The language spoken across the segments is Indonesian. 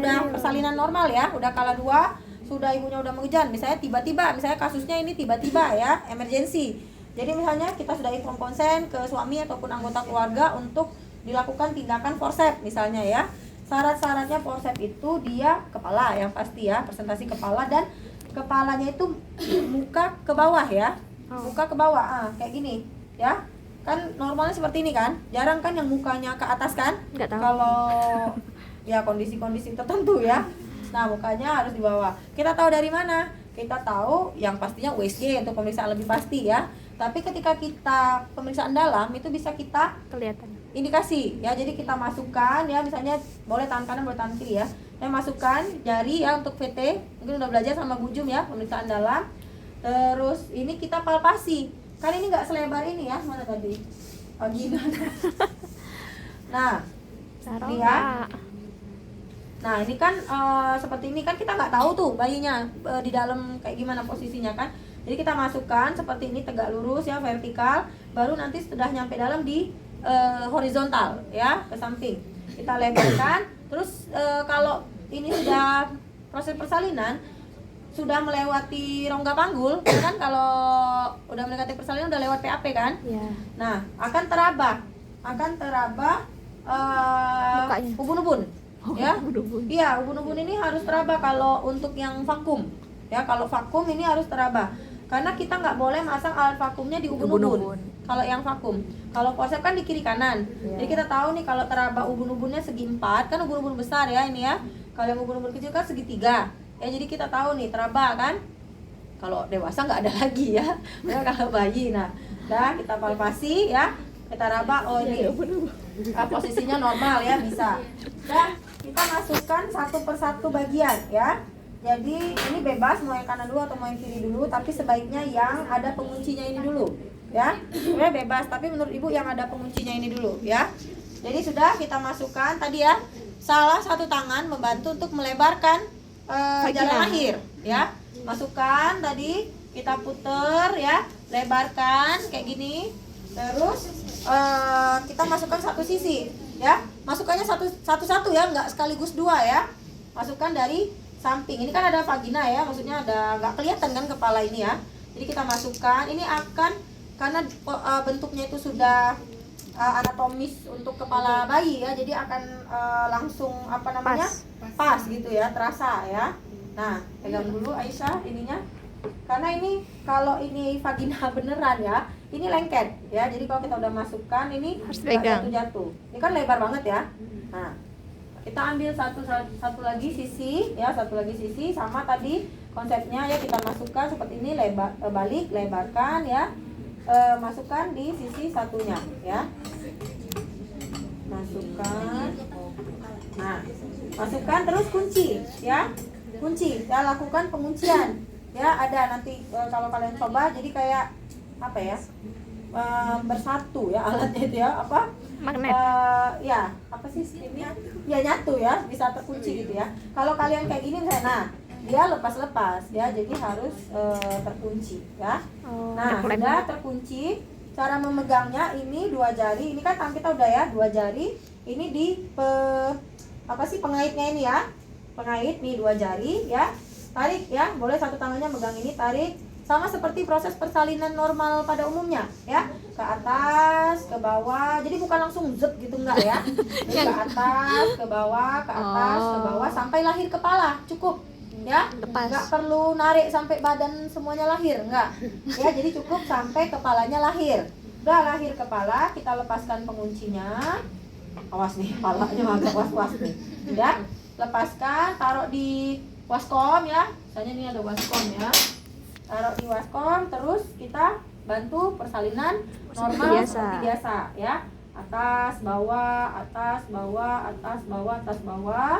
sudah persalinan normal ya, udah kala 2, sudah ibunya udah mengejan, misalnya tiba-tiba, misalnya kasusnya ini tiba-tiba ya, emergency. Jadi misalnya kita sudah inform konsen ke suami ataupun anggota keluarga untuk dilakukan tindakan forceps misalnya ya. Syarat-syaratnya forceps itu dia kepala yang pasti ya, presentasi kepala, dan kepalanya itu muka ke bawah ya, muka ke bawah, kayak gini ya. Kan normalnya seperti ini kan, jarang kan yang mukanya ke atas kan. Nggak tahu. Kalau ya kondisi-kondisi tertentu ya. Nah mukanya harus di bawah. Kita tahu dari mana? Kita tahu yang pastinya USG untuk pemeriksaan lebih pasti ya. Tapi ketika kita pemeriksaan dalam itu bisa kita Kelihatan. indikasi ya. Jadi kita masukkan ya, misalnya boleh tangan kanan boleh tangan kiri ya. Saya masukkan jari ya untuk VT, mungkin udah belajar sama Bu Jum ya, pemeriksaan dalam. Terus ini kita palpasi. Kan ini nggak selebar ini ya, mana tadi? Vagina. Nah, lihat. Nah ini kan seperti ini kan kita nggak tahu tuh bayinya di dalam kayak gimana posisinya kan. Jadi kita masukkan seperti ini tegak lurus ya, vertikal. Baru nanti sudah nyampe dalam di horizontal ya, ke samping. Kita lebarkan. Terus kalau ini sudah proses persalinan, sudah melewati rongga panggul kan, kalau udah mendekati persalinan udah lewat PAP kan. Ya. Nah akan teraba ubun-ubun ya. Iya, ubun-ubun ini harus teraba kalau untuk yang vakum ya. Kalau vakum ini harus teraba karena kita nggak boleh masang alat vakumnya di ubun-ubun kalau yang vakum. Kalau forceps kan di kiri kanan ya. Jadi kita tahu nih kalau teraba ubun-ubunnya segi 4 kan, ubun-ubun besar ya ini ya. Kalau yang ubun-ubun kecil kan segi 3 ya. Jadi kita tahu nih teraba kan. Kalau dewasa nggak ada lagi ya. Kalau bayi, nah kita palpasi ya, kita raba, oh ini posisinya normal ya, bisa. Dan kita masukkan satu persatu bagian ya. Jadi ini bebas mau yang kanan dulu atau mau yang kiri dulu, tapi sebaiknya yang ada penguncinya ini dulu ya. Sebenarnya bebas, tapi menurut ibu yang ada penguncinya ini dulu ya. Jadi sudah kita masukkan tadi ya, salah satu tangan membantu untuk melebarkan jalan lahir ya. Masukkan tadi, kita puter ya, lebarkan kayak gini. Terus kita masukkan satu sisi ya, masukkannya satu-satu ya, nggak sekaligus 2 ya. Masukkan dari samping, ini kan ada vagina ya, maksudnya ada, nggak kelihatan kan kepala ini ya. Jadi kita masukkan, ini akan karena bentuknya itu sudah anatomis untuk kepala bayi ya, jadi akan langsung apa namanya pas gitu ya, terasa ya. Nah pegang dulu Aisyah ininya, karena ini kalau ini vagina beneran ya, ini lengket ya. Jadi kalau kita udah masukkan ini harus jatuh. Ini kan lebar banget ya. Nah kita ambil satu lagi sisi ya, satu lagi sisi sama tadi konsepnya ya, kita masukkan seperti ini, balik, lebarkan ya. Masukkan di sisi satunya ya, masukkan. Nah masukkan terus kunci ya, kunci ya, lakukan penguncian ya. Ada nanti kalau kalian coba jadi kayak apa ya, bersatu ya alatnya itu ya, apa magnet ya, apa sih ini ya, nyatu ya, bisa terkunci gitu ya. Kalau kalian kayak gini misalnya, nah dia lepas-lepas ya, jadi harus terkunci ya. Nah sudah terkunci, cara memegangnya ini 2 jari, ini kan tangan kita udah ya, 2 jari ini di apa sih pengaitnya ini ya, pengait nih 2 jari ya, tarik ya, boleh satu tangannya megang ini, tarik. Sama seperti proses persalinan normal pada umumnya ya, ke atas, ke bawah. Jadi bukan langsung zet gitu, enggak ya. Jadi ke atas, ke bawah, ke atas, ke bawah sampai lahir kepala, cukup ya. Enggak perlu narik sampai badan semuanya lahir, enggak ya. Jadi cukup sampai kepalanya lahir. Udah lahir kepala, kita lepaskan penguncinya. Awas nih, kepalanya agak was-was nih. Udah, lepaskan, taruh di waskom ya. Misalnya ini ada waskom ya, taruh di waskom. Terus kita bantu persalinan normal seperti biasa ya, atas bawah, atas bawah, atas bawah, atas bawah,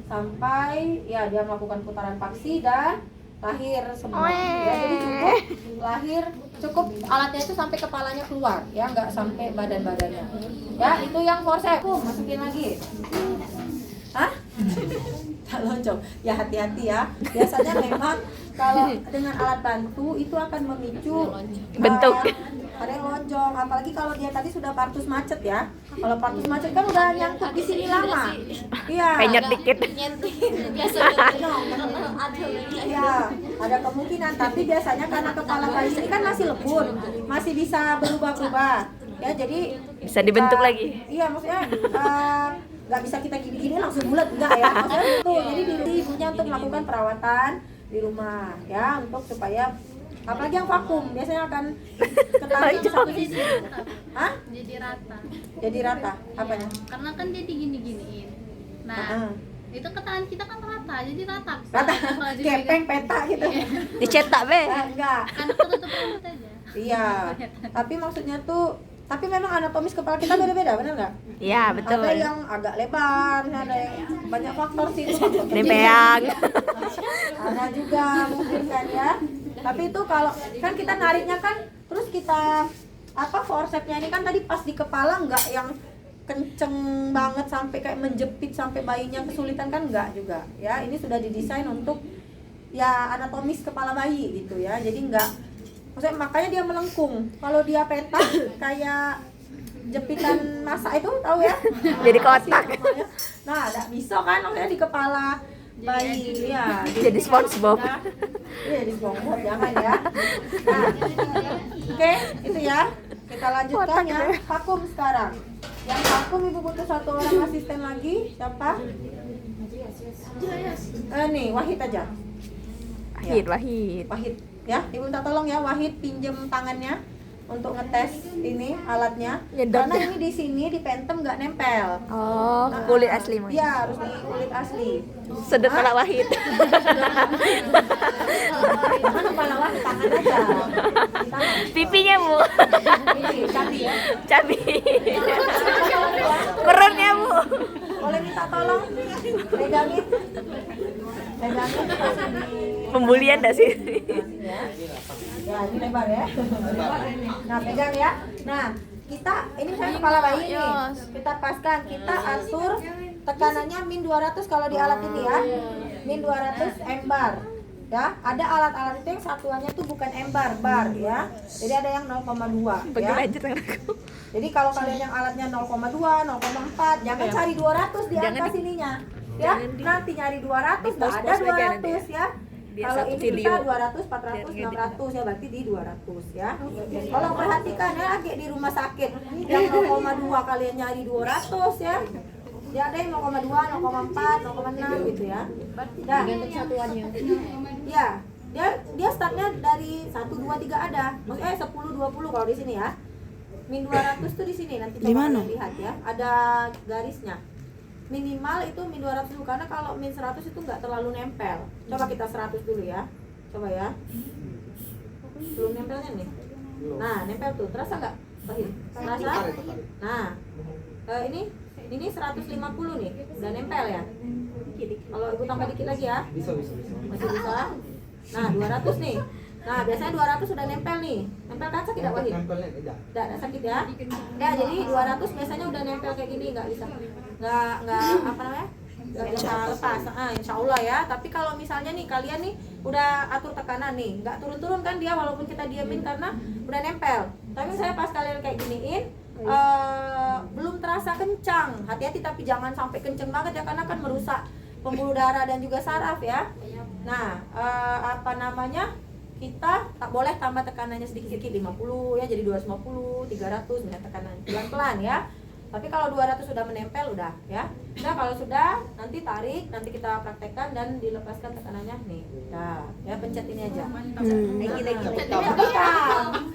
sampai ya dia melakukan putaran paksi dan lahir semua ya. Jadi cukup lahir, cukup alatnya itu sampai kepalanya keluar ya, nggak sampai badan-badannya ya. Itu yang forceps. Masukin lagi. Hah? Lonjong ya, hati-hati ya. Biasanya memang kalau dengan alat bantu itu akan memicu bentuk ada yang lonjong, apalagi kalau dia tadi sudah partus macet ya. Kalau partus macet kan udah nyangkut di sini lama. Iya. Penyet dikit. Iya, ada kemungkinan. Tapi biasanya karena kepala bayi ini kan masih lembut, masih bisa berubah-ubah. Ya, jadi Bisa dibentuk lagi. Iya, maksudnya nggak bisa kita gini-gini langsung bulat, enggak ya. Maksudnya itu. Jadi diri ibunya untuk melakukan perawatan di rumah, ya, untuk supaya apalagi yang vakum biasanya akan ketarik ke satu sisi. Hah? Jadi rata. Jadi rata. Apanya? Karena kan dia digini-giniin. Nah, itu ketahan kita kan rata, jadi rata. Rata. Kalau jadi Kepeng peta gitu. Dicetak be. Enggak. kan ketutup rambut aja. Iya. Tapi maksudnya tuh, tapi memang anatomis kepala kita beda-beda, benar nggak? Iya betul. Ada yang agak lebar, ada yang banyak faktor sih. Nempeang. Ada juga mungkin kan ya. Tapi itu kalau kan kita nariknya kan, terus kita forcepnya ini kan tadi pas di kepala, nggak yang kenceng banget sampai kayak menjepit sampai bayinya kesulitan kan, nggak juga ya. Ini sudah didesain untuk ya anatomis kepala bayi gitu ya. Jadi nggak, maksudnya makanya dia melengkung. Kalau dia peta kayak jepitan masak itu, tahu ya? Jadi kotak. Nah, ada bisa kan maksudnya di kepala bayi ya. Jadi SpongeBob. Iya, di SpongeBob jangan ya. Nah, oke, itu ya. Kita lanjutkan yang vakum sekarang. Yang vakum ibu butuh satu orang asisten lagi. Siapa? Nih, Wahid aja. Wahid. Wahid ya, ibu minta tolong ya, Wahid pinjem tangannya untuk ngetes ini alatnya. Nyedot Karena ya? ini di sini di pentem nggak nempel. Oh, kulit asli mau. Iya, harus di kulit asli. Sedot kepala Wahid. Jangan kepala Wahid, tangan aja. Di tangan. Pipinya Bu. Ini cabi ya. Cabi. Perutnya Bu. Boleh minta tolong pegangin. Pegangin kasih di Pembulian dah sih. ya. Ya, ini lebar ya. Nah, pegang ya. Nah, kita ini misalnya kepala bayi nih. Kita paskan, kita atur tekanannya min 200 kalau di alat ini ya. Min 200 M-bar. Ya, ada alat-alat itu yang satuannya tuh bukan M-bar, bar ya. Jadi ada yang 0,2 ya. Lanjut aku. Jadi kalau kalian yang alatnya 0,2, 0,4, jangan cari 200 di angka sininya. Ya, nanti nyari 200, nggak ada 200 ya. Kalau ini kita 200, 400, 600 ya, berarti di 200 ya. Kalau perhatikan ya, lagi di rumah sakit yang 0,2 kalian nyari 200 ya. Dia ada yang 0,2, 0,4, 0,6 gitu ya. Nah, satuannya. Ya, dia startnya dari 1, 2, 3 ada. Maksudnya 10, 20 kalau di sini ya. Min 200 tuh di sini, nanti coba kalian lihat ya. Ada garisnya. Minimal itu min 200 dulu, karena kalau min 100 itu nggak terlalu nempel. Coba kita 100 dulu ya. Coba ya. Belum nempelnya nih. Nah, nempel tuh. Terasa nggak? Terasa? Nah, ini 150 nih. Udah nempel ya. Kalau ibu tambah dikit lagi ya. Masih bisa. Nah, 200 nih. Nah, biasanya 200 sudah nempel nih. Nempel kan sakit tidak, Wahid? Tidak sakit ya? Ya, jadi 200 biasanya udah nempel kayak gini, nggak bisa. Nggak apa namanya? Nggak bisa lepas. Insya Allah ya. Tapi kalau misalnya nih kalian nih udah atur tekanan nih, nggak turun-turun kan dia walaupun kita diamin karena udah nempel. Tapi saya pas kalian kayak giniin, belum terasa kencang. Hati-hati, tapi jangan sampai kenceng banget ya, karena kan merusak pembuluh darah dan juga saraf ya. Nah, kita tak boleh tambah tekanannya sedikit-sedikit, 50 ya, jadi 250, 300 misalnya tekanan. Pelan-pelan ya. Tapi kalau 200 sudah menempel udah ya. Nah, kalau sudah nanti tarik, nanti kita praktekkan dan dilepaskan tekanannya nih. Nah, ya pencet ini aja. Lagi.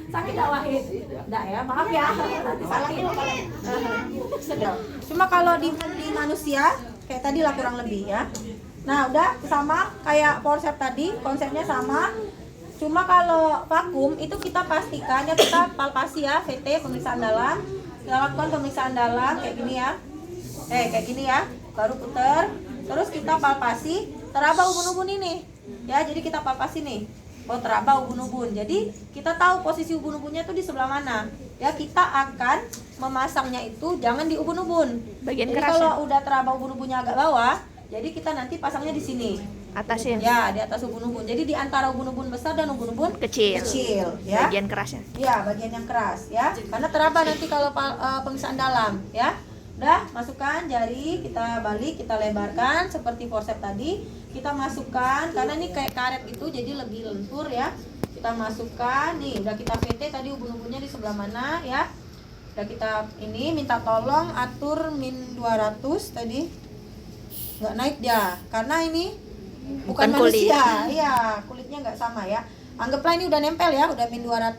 Sakit tak, Wahid? Enggak ya, maaf ya. Nanti sakit. Cuma kalau di manusia kayak tadi lah kurang lebih ya. Nah, udah sama kayak forceps tadi, konsepnya sama. Cuma kalau vakum itu kita pastikan ya, kita palpasi ya, VT, pemeriksaan dalam. Kita lakukan pemeriksaan dalam kayak gini ya. Kayak gini ya. Baru puter. Terus kita palpasi teraba ubun-ubun ini. Ya, jadi kita palpasi nih. Oh, teraba ubun-ubun. Jadi kita tahu posisi ubun-ubunnya itu di sebelah mana. Ya, kita akan memasangnya itu jangan di ubun-ubun. Bagian Jadi keras. kalau udah teraba ubun-ubunnya agak bawah, jadi kita nanti pasangnya di sini. Atasnya Ya, di atas ubun-ubun. Jadi di antara ubun-ubun besar dan ubun-ubun kecil. ya. Bagian kerasnya. Ya, bagian yang keras ya. Karena teraba nanti kalau pemisahan dalam ya. Udah, masukkan jari, kita balik, kita lebarkan seperti forceps tadi. Kita masukkan karena ini kayak karet gitu jadi lebih lentur ya. Kita masukkan, nih udah kita VT tadi ubun-ubunnya di sebelah mana ya. Udah kita ini minta tolong atur min 200 tadi. Nggak naik dia karena ini bukan kulit. manusia. Iya, kulitnya nggak sama ya. Anggaplah ini udah nempel ya, udah min 200.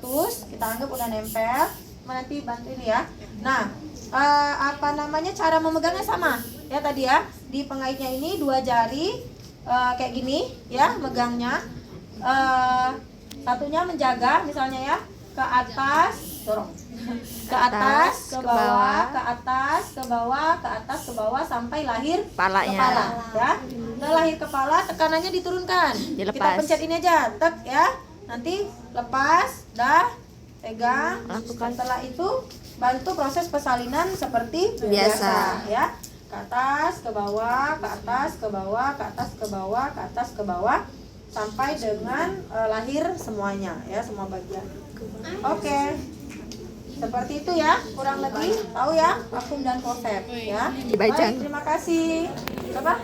Kita anggap udah nempel. Nanti bantu ini ya. Nah, cara memegangnya sama ya tadi ya. Di pengaitnya ini 2 jari kayak gini ya megangnya. Satunya menjaga misalnya ya ke atas, dorong. Ke atas, ke bawah, ke atas, ke bawah, ke atas, ke bawah sampai lahir Kepalanya. kepala ya. Udah lahir kepala, tekanannya diturunkan. Dilepas. Kita pencet ini aja, tek ya. Nanti lepas, dah pegang. Lakukan. Setelah itu bantu proses persalinan seperti biasa ya. Ke atas, ke bawah, ke atas, ke bawah, ke atas, ke bawah, ke atas, ke bawah sampai dengan lahir semuanya ya, semua bagian. Oke. Seperti itu ya, kurang lebih tahu ya vakum dan forceps ya. Dibajang. Baik, terima kasih. Coba.